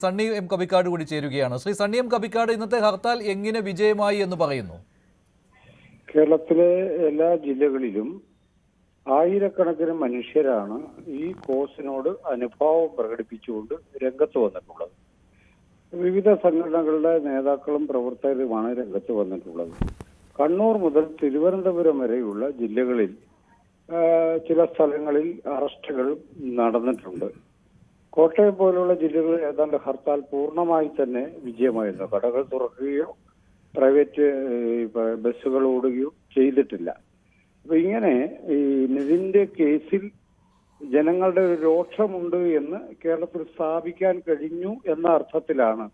Sunny M Kabikkad കൂടി ചേരുകയാണ്. Shri Sunny M Kabikkad, ഇന്നത്തെ ഹർത്താൽ എങ്ങനെ വിജയമായി എന്ന് പറയുന്നു? കേരളത്തിലെ എല്ലാ ജില്ലകളിലും ആയിരക്കണക്കിന് മനുഷ്യരാണ് ഈ കോഴ്സിനോട് അനുഭാവം പ്രകടിപ്പിച്ചുകൊണ്ട് രംഗത്ത് വന്നിട്ടുള്ളത്. വിവിധ സംഘടനകളുടെ നേതാക്കളും പ്രവർത്തകരുമാണ് രംഗത്ത് വന്നിട്ടുള്ളത്. കണ്ണൂർ മുതൽ തിരുവനന്തപുരം വരെയുള്ള ജില്ലകളിൽ ചില സ്ഥലങ്ങളിൽ അറസ്റ്റുകൾ നടന്നിട്ടുണ്ട്. കോട്ടയം പോലുള്ള ജില്ലകളിൽ ഏതാണ്ട് ഹർത്താൽ പൂർണ്ണമായി തന്നെ വിജയമായിരുന്നു. കടകൾ തുറക്കുകയോ പ്രൈവറ്റ് ബസ്സുകൾ ഓടുകയോ ചെയ്തിട്ടില്ല. അപ്പൊ ഇങ്ങനെ ഈ നിതിന്റെ കേസിൽ ജനങ്ങളുടെ ഒരു രോക്ഷമുണ്ട് എന്ന് കേരളത്തിൽ സ്ഥാപിക്കാൻ കഴിഞ്ഞു എന്ന അർത്ഥത്തിലാണ്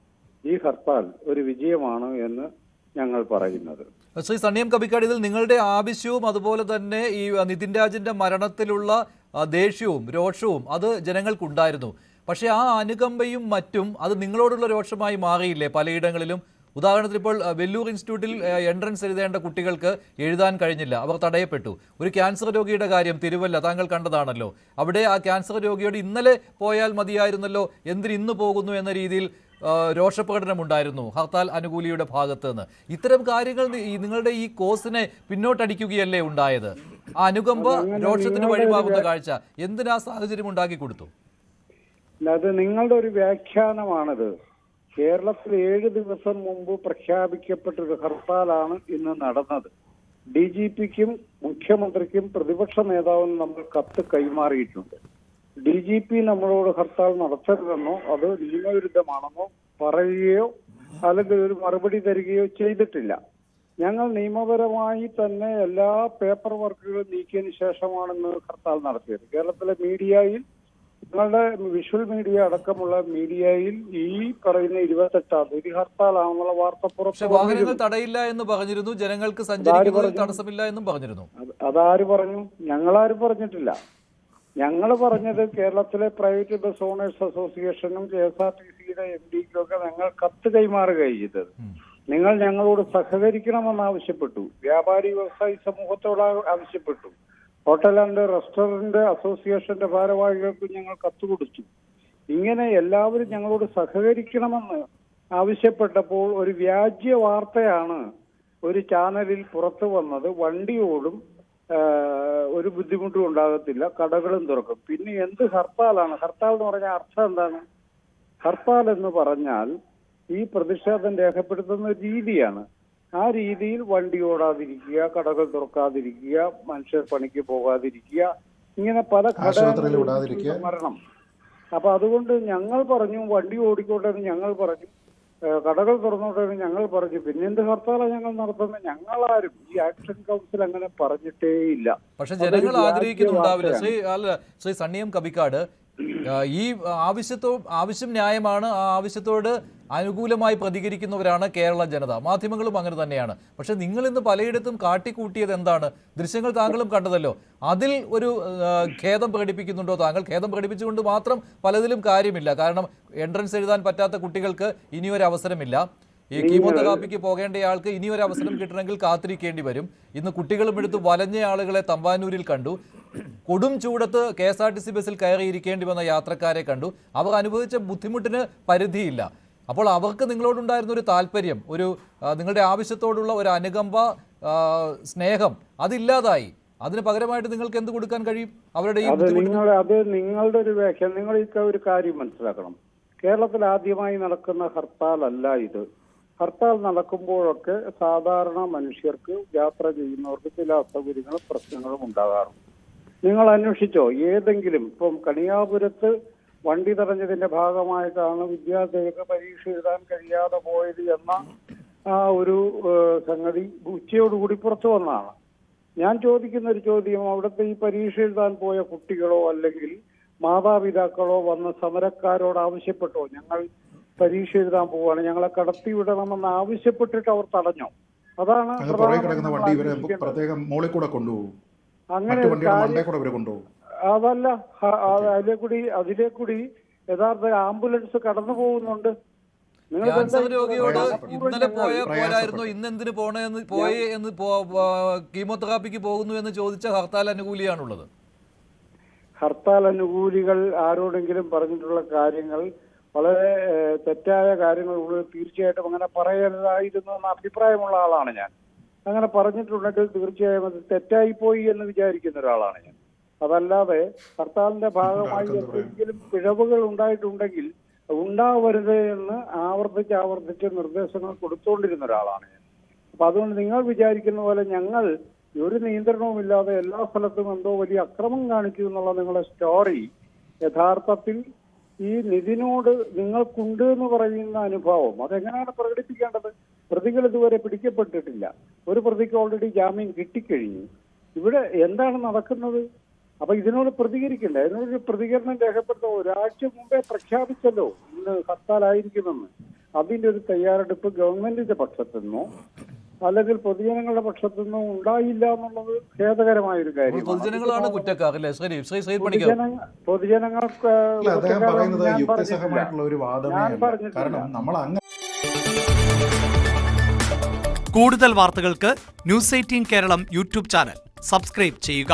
ഈ ഹർത്താൽ ഒരു വിജയമാണ് എന്ന് ഞങ്ങൾ പറയുന്നത്. ശ്രീ സണ്ണി എം കബിക്കാട്, ഇതിൽ നിങ്ങളുടെ ആവശ്യവും അതുപോലെ തന്നെ ഈ നിതിൻ രാജിന്റെ മരണത്തിലുള്ള ദേഷ്യവും രോഷവും അത് ജനങ്ങൾക്കുണ്ടായിരുന്നു. പക്ഷേ ആ അനുകമ്പയും മറ്റും അത് നിങ്ങളോടുള്ള രോഷമായി മാറിയില്ലേ പലയിടങ്ങളിലും? ഉദാഹരണത്തിന് ഇപ്പോൾ വെല്ലൂർ ഇൻസ്റ്റിറ്റ്യൂട്ടിൽ എൻട്രൻസ് എഴുതേണ്ട കുട്ടികൾക്ക് എഴുതാൻ കഴിഞ്ഞില്ല, അവർ തടയപ്പെട്ടു. ഒരു ക്യാൻസർ രോഗിയുടെ കാര്യം തിരുവല്ല താങ്കൾ കണ്ടതാണല്ലോ. അവിടെ ആ ക്യാൻസർ രോഗിയോട് ഇന്നലെ പോയാൽ മതിയായിരുന്നല്ലോ, എന്തിന് ഇന്ന് പോകുന്നു എന്ന രീതിയിൽ രോഷപ്രകടനമുണ്ടായിരുന്നു ഹർത്താൽ അനുകൂലിയുടെ ഭാഗത്ത് നിന്ന്. ഇത്തരം കാര്യങ്ങൾ നിങ്ങളുടെ ഈ കോഴ്സിനെ പിന്നോട്ടടിക്കുകയല്ലേ ഉണ്ടായത്? ആ അനുകമ്പ രോഷത്തിന് വഴിമാകുന്ന കാഴ്ച എന്തിനാ സാഹചര്യം ഉണ്ടാക്കി കൊടുത്തു? അത് നിങ്ങളുടെ ഒരു വ്യാഖ്യാനമാണത്. കേരളത്തിൽ 7 ദിവസം മുമ്പ് പ്രഖ്യാപിക്കപ്പെട്ടൊരു ഹർത്താലാണ് ഇന്ന് നടന്നത്. DGPക്കും മുഖ്യമന്ത്രിക്കും പ്രതിപക്ഷ നേതാവിനും നമ്മൾ കത്ത് കൈമാറിയിട്ടുണ്ട്. DGP നമ്മളോട് ഹർത്താൽ നടത്തരുതെന്നോ അത് നിയമവിരുദ്ധമാണെന്നോ പറയുകയോ അല്ലെങ്കിൽ ഒരു മറുപടി തരികയോ ചെയ്തിട്ടില്ല. ഞങ്ങൾ നിയമപരമായി തന്നെ എല്ലാ പേപ്പർ വർക്കുകളും നീക്കിയതിനു ശേഷമാണ് ഇന്ന് ഹർത്താൽ നടത്തിയത്. കേരളത്തിലെ മീഡിയയിൽ, നിങ്ങളുടെ വിഷ്വൽ മീഡിയ അടക്കമുള്ള മീഡിയയിൽ ഈ പറയുന്ന 28-ാം തീയതി ഹർത്താലാണെന്നുള്ള വാർത്ത പുറത്ത് വാഹനങ്ങൾ തടയില്ല എന്ന് പറഞ്ഞിരുന്നു, ജനങ്ങൾക്ക് സഞ്ചരിക്കുന്നതിൽ തടസ്സമില്ല എന്നും പറഞ്ഞിരുന്നു. അതാര് പറഞ്ഞു? ഞങ്ങളാരും പറഞ്ഞിട്ടില്ല. ഞങ്ങൾ പറഞ്ഞത് കേരളത്തിലെ പ്രൈവറ്റ് ബസ് ഓണേഴ്സ് അസോസിയേഷനും KSRTCയുടെ MDക്കും ഒക്കെ ഞങ്ങൾ കത്ത് കൈമാറുകയാണ് ചെയ്തത്. നിങ്ങൾ ഞങ്ങളോട് സഹകരിക്കണമെന്ന് ആവശ്യപ്പെട്ടു. വ്യാപാരി വ്യവസായി സമൂഹത്തോട് ആവശ്യപ്പെട്ടു. ഹോട്ടൽ ആൻഡ് റെസ്റ്റോറന്റ് അസോസിയേഷന്റെ ഭാരവാഹികൾക്ക് ഞങ്ങൾ കത്ത് കൊടുത്തു. ഇങ്ങനെ എല്ലാവരും ഞങ്ങളോട് സഹകരിക്കണമെന്ന് ആവശ്യപ്പെട്ടപ്പോൾ ഒരു വ്യാജ വാർത്തയാണ് ഒരു ചാനലിൽ പുറത്തു വന്നത്. വണ്ടിയോടും ഒരു ബുദ്ധിമുട്ടും ഉണ്ടാകത്തില്ല, കടകളും തുറക്കും. പിന്നെ എന്ത് ഹർത്താലാണ്? ഹർത്താൽ എന്ന് പറഞ്ഞാൽ അർത്ഥം എന്താണ്? ഹർത്താൽ എന്ന് പറഞ്ഞാൽ ഈ പ്രതിഷേധം രേഖപ്പെടുത്തുന്ന രീതിയാണ്. ആ രീതിയിൽ വണ്ടി ഓടാതിരിക്കുക, കടകൾ തുറക്കാതിരിക്കുക, മനുഷ്യർ പണിക്ക് പോകാതിരിക്കുക, ഇങ്ങനെ പല ഘടകങ്ങളും മരണം. അപ്പൊ അതുകൊണ്ട് ഞങ്ങൾ പറഞ്ഞു വണ്ടി ഓടിക്കോട്ടെ എന്ന് ഞങ്ങൾ പറഞ്ഞു, കടകൾ തുറന്നോട്ടെ എന്ന് ഞങ്ങൾ പറഞ്ഞു. പിന്നെന്ത് ഹർത്താലാണ് ഞങ്ങൾ നടത്തുന്നത്? ഞങ്ങളാരും ഈ ആക്ഷൻ കൗൺസിൽ അങ്ങനെ പറഞ്ഞിട്ടേ ഇല്ല. പക്ഷെ ജനങ്ങൾ ആഗ്രഹിക്കുന്നുണ്ടാവില്ല. ശ്രീ സണ്ണി എം കബിക്കാട്, ഈ ആവശ്യം ന്യായമാണ്. ആ ആവശ്യത്തോട് അനുകൂലമായി പ്രതികരിക്കുന്നവരാണ് കേരള ജനത, മാധ്യമങ്ങളും അങ്ങനെ തന്നെയാണ്. പക്ഷെ നിങ്ങൾ ഇന്ന് പലയിടത്തും കാട്ടിക്കൂട്ടിയത് എന്താണ്? ദൃശ്യങ്ങൾ താങ്കളും കണ്ടതല്ലോ. അതിൽ ഒരു ഖേദം പ്രകടിപ്പിക്കുന്നുണ്ടോ താങ്കൾ? ഖേദം പ്രകടിപ്പിച്ചുകൊണ്ട് മാത്രം പലതിലും കാര്യമില്ല. കാരണം എൻട്രൻസ് എഴുതാൻ പറ്റാത്ത കുട്ടികൾക്ക് ഇനിയൊരു അവസരമില്ല. ഈ കീമോതെറാപ്പിക്ക് പോകേണ്ടയാൾക്ക് ഇനിയൊരു അവസരം കിട്ടണമെങ്കിൽ കാത്തിരിക്കേണ്ടി വരും. ഇന്ന് കുട്ടികളും എടുത്ത് വലഞ്ഞ ആളുകളെ തമ്പാനൂരിൽ കണ്ടു. കൊടും ചൂടത്ത് KSRTC ബസ്സിൽ കയറിയിരിക്കേണ്ടി വന്ന യാത്രക്കാരെ കണ്ടു. അവർ അനുഭവിച്ച ബുദ്ധിമുട്ടിന് പരിധിയില്ല. അപ്പോൾ അവർക്ക് നിങ്ങളോടുണ്ടായിരുന്ന ഒരു താല്പര്യം, ഒരു നിങ്ങളുടെ ആവശ്യത്തോടുള്ള ഒരു അനുകമ്പ, സ്നേഹം അതില്ലാതായി. അതിന് പകരമായിട്ട് നിങ്ങൾക്ക് എന്ത് കൊടുക്കാൻ കഴിയും? അവരുടെ നിങ്ങളുടെ ഒരു വ്യാഖ്യാനം. നിങ്ങൾ ഒരു കാര്യം മനസ്സിലാക്കണം. കേരളത്തിൽ ആദ്യമായി നടക്കുന്ന ഹർത്താൽ അല്ല ഇത്. ഹർത്താൽ നടക്കുമ്പോഴൊക്കെ സാധാരണ മനുഷ്യർക്ക്, യാത്ര ചെയ്യുന്നവർക്ക് ചില അസൗകര്യങ്ങളും പ്രശ്നങ്ങളും ഉണ്ടാകാറുണ്ട്. നിങ്ങൾ അന്വേഷിച്ചോ? ഏതെങ്കിലും ഇപ്പം കണിയാപുരത്ത് വണ്ടി തടഞ്ഞതിന്റെ ഭാഗമായിട്ടാണ് വിദ്യാർത്ഥികൾക്ക് പരീക്ഷ എഴുതാൻ കഴിയാതെ പോയത് എന്ന ആ ഒരു സംഗതി ഉച്ചയോടുകൂടി പുറത്തു വന്നതാണ്. ഞാൻ ചോദിക്കുന്ന ഒരു ചോദ്യം, അവിടുത്തെ ഈ പരീക്ഷ എഴുതാൻ പോയ കുട്ടികളോ അല്ലെങ്കിൽ മാതാപിതാക്കളോ വന്ന് സമരക്കാരോട് ആവശ്യപ്പെട്ടോ ഞങ്ങൾ പരീക്ഷ എഴുതാൻ പോവാണ്, ഞങ്ങളെ കടത്തി വിടണമെന്ന് ആവശ്യപ്പെട്ടിട്ട് അവർ തടഞ്ഞോ? അതാണ് അങ്ങനെ അതല്ല. അതിലെ കൂടി യഥാർത്ഥ ആംബുലൻസ് കടന്നു പോകുന്നുണ്ട്. രോഗിയോട് ഇന്നലെ പോരായിരുന്നു, ഇന്നെന്തിന് പോയെന്ന് കീമോതെറാപ്പിക്ക് പോകുന്നു എന്ന് ചോദിച്ച ഹർത്താൽ അനുകൂലിയാണുള്ളത്. ഹർത്താൽ അനുകൂലികൾ ആരോടെങ്കിലും പറഞ്ഞിട്ടുള്ള കാര്യങ്ങൾ വളരെ തെറ്റായ കാര്യങ്ങൾ തീർച്ചയായിട്ടും അങ്ങനെ പറയരുതായിരുന്നു എന്ന അഭിപ്രായമുള്ള ആളാണ് ഞാൻ. അങ്ങനെ പറഞ്ഞിട്ടുണ്ടെങ്കിൽ തീർച്ചയായും അത് തെറ്റായിപ്പോയി എന്ന് വിചാരിക്കുന്ന ഒരാളാണ് ഞാൻ. അതല്ലാതെ ഹർത്താലിന്റെ ഭാഗമായി എന്തെങ്കിലും പിഴവുകൾ ഉണ്ടായിട്ടുണ്ടെങ്കിൽ ഉണ്ടാവരുത് എന്ന് ആവർത്തിച്ച് നിർദ്ദേശങ്ങൾ കൊടുത്തുകൊണ്ടിരുന്ന ഒരാളാണ് ഞാൻ. അപ്പൊ അതുകൊണ്ട് നിങ്ങൾ വിചാരിക്കുന്ന പോലെ ഞങ്ങൾ ഒരു നിയന്ത്രണവുമില്ലാതെ എല്ലാ സ്ഥലത്തും എന്തോ വലിയ അക്രമം കാണിച്ചു എന്നുള്ള നിങ്ങളുടെ സ്റ്റോറി യഥാർത്ഥത്തിൽ ഈ നിതിനോട് നിങ്ങൾക്കുണ്ട് എന്ന് പറയുന്ന അനുഭവം അതെങ്ങനെയാണ് പ്രകടിപ്പിക്കേണ്ടത്? പ്രതികൾ ഇതുവരെ പിടിക്കപ്പെട്ടിട്ടില്ല. ഒരു പ്രതിക്ക് ഓൾറെഡി ജാമ്യം കിട്ടിക്കഴിഞ്ഞു. ഇവിടെ എന്താണ് നടക്കുന്നത്? അപ്പൊ ഇതിനോട് പ്രതികരിക്കണ്ടേ? അതിനോട് പ്രതികരണം രേഖപ്പെടുത്ത ഒരാഴ്ച മുമ്പേ പ്രഖ്യാപിച്ചല്ലോ ഇന്ന് ഹർത്താലായിരിക്കുമെന്ന്. അതിന്റെ ഒരു തയ്യാറെടുപ്പ് ഗവൺമെന്റിന്റെ പക്ഷത്തുനിന്നോ അല്ലെങ്കിൽ പൊതുജനങ്ങളുടെ പക്ഷത്തുനിന്നോ ഉണ്ടായില്ല എന്നുള്ളത് ഖേദകരമായ ഒരു കാര്യമാണ്. പൊതുജനങ്ങളാണ് കുറ്റക്കാർ അല്ലേ? പൊതുജനങ്ങൾക്ക് ഞാൻ പറഞ്ഞിട്ടില്ല. കൂടുതൽ വാർത്തകൾക്ക് news 18 Keralam YouTube channel subscribe ചെയ്യുക.